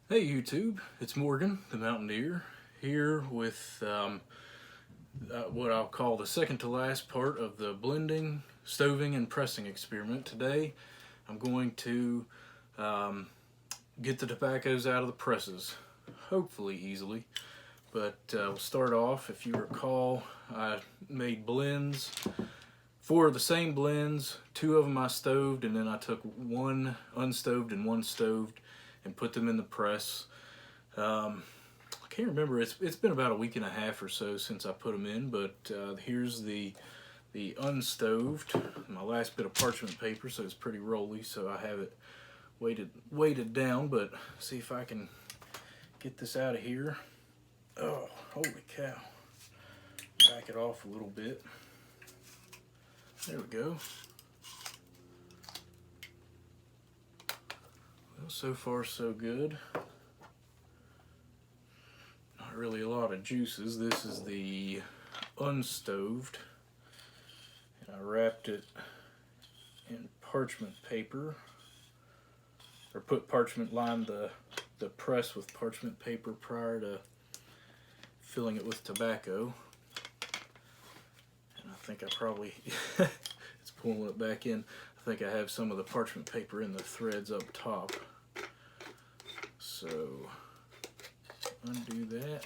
Hey YouTube, it's Morgan, the Mountaineer, here with what I'll call the second to last part of the blending, stoving, and pressing experiment. Today I'm going to get the tobaccos out of the presses, hopefully easily, but we'll start off. If you recall, I made blends, 4 of the same blends, 2 of them I stoved, and then I took 1 unstoved and 1 stoved and put them in the press. I can't remember, it's been about a week and a half or so since I put them in, but here's the unstoved, my last bit of parchment paper, so it's pretty rolly, so I have it weighted down, but see if I can get this out of here. Oh, holy cow. Back it off a little bit. There we go. Well, so far so good. Not really a lot of juices. This is the unstoved, and I wrapped it in parchment paper, or lined the press with parchment paper prior to filling it with tobacco. And I think I probably it's pulling it back in. I think I have some of the parchment paper in the threads up top. So undo that.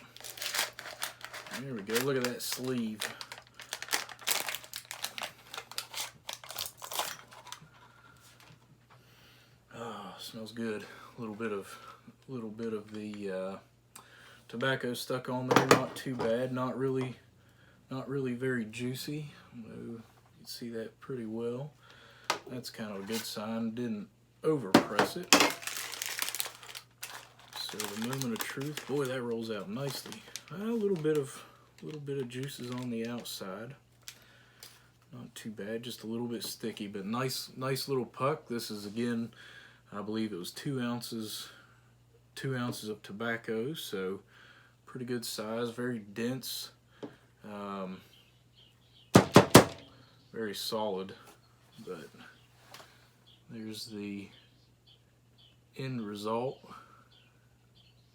There we go. Look at that sleeve. Oh, smells good. A little bit of the tobacco stuck on there. Not too bad. Not really very juicy. You can see that pretty well. That's kind of a good sign. Didn't overpress it. So the moment of truth, boy, that rolls out nicely. A little bit of juices on the outside. Not too bad, just a little bit sticky, but nice little puck. This is, again, I believe it was 2 ounces of tobacco, so pretty good size, very dense, very solid. But there's the end result.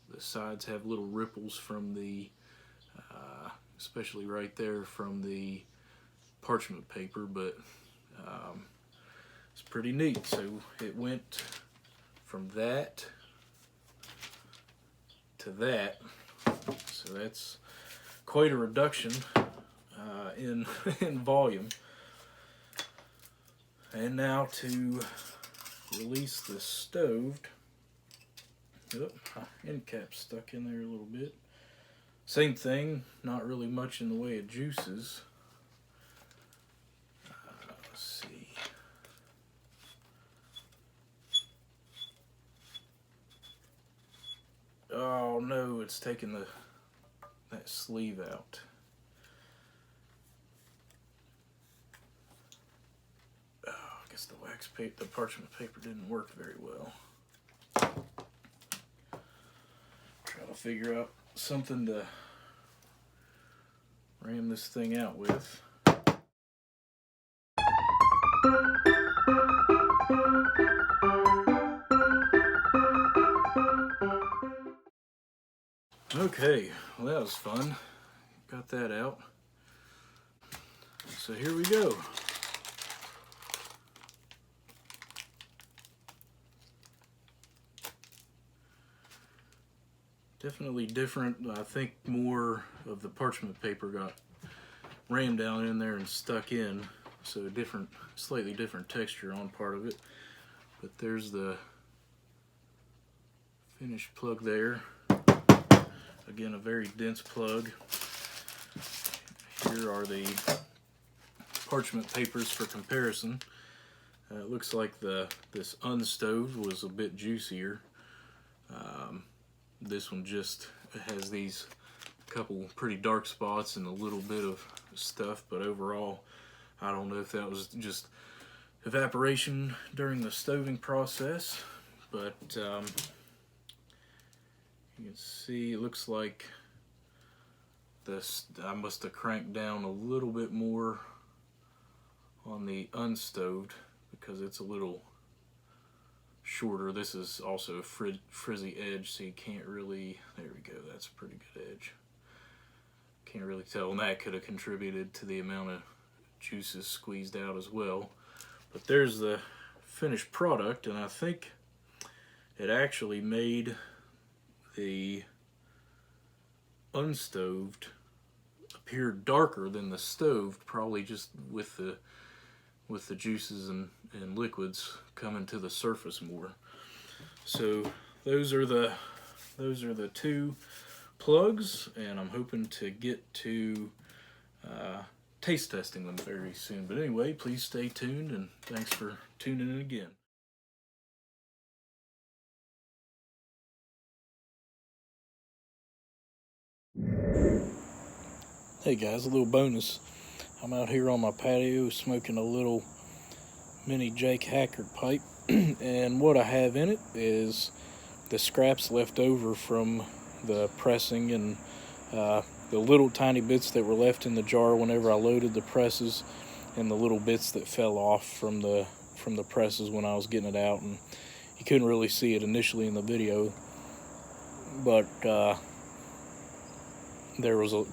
The sides have little ripples from the, especially right there from the parchment paper, but it's pretty neat. So it went from that to that, so that's quite a reduction in volume. And now to release the stoved. Oh, end cap's stuck in there a little bit. Same thing, not really much in the way of juices. Let's see. Oh no, it's taking that sleeve out. Oh, I guess the parchment paper didn't work very well. Trying to figure out something to ram this thing out with. Okay, well that was fun. Got that out. So here we go. Definitely different. I think more of the parchment paper got rammed down in there and stuck in, so slightly different texture on part of it. But there's the finished plug there. Again, a very dense plug. Here are the parchment papers for comparison. It looks like this unstoved was a bit juicier. This one just has these couple pretty dark spots and a little bit of stuff, but overall, I don't know if that was just evaporation during the stoving process, but you can see it looks like I must have cranked down a little bit more on the unstoved because it's a little shorter. This is also a frizzy edge, so you can't really, there we go, that's a pretty good edge. Can't really tell, and that could have contributed to the amount of juices squeezed out as well. But there's the finished product, and I think it actually made the unstoved appear darker than the stoved, probably just with the juices and liquids coming to the surface more. So those are the two plugs, and I'm hoping to get to taste testing them very soon. But anyway, please stay tuned, and thanks for tuning in again. Hey guys, a little bonus. I'm out here on my patio smoking a little mini Jake Hackard pipe, and what I have in it is the scraps left over from the pressing and the little tiny bits that were left in the jar whenever I loaded the presses, and the little bits that fell off from the presses when I was getting it out. And you couldn't really see it initially in the video, but there was a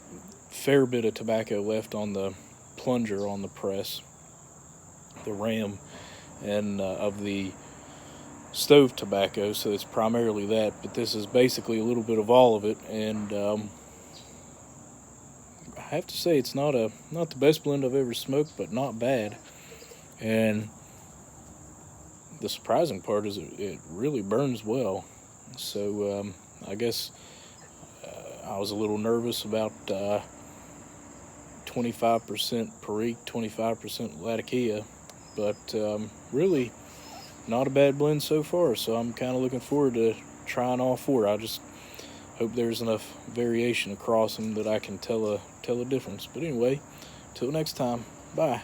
fair bit of tobacco left on the plunger on the press, the ram, and of the stove tobacco, so it's primarily that, but this is basically a little bit of all of it. And I have to say, it's not the best blend I've ever smoked, but not bad. And the surprising part is it really burns well. So I guess I was a little nervous about 25% Perique, 25% Latakia, but really not a bad blend so far. So I'm kind of looking forward to trying all four. I just hope there's enough variation across them that I can tell a difference. But anyway, till next time, bye.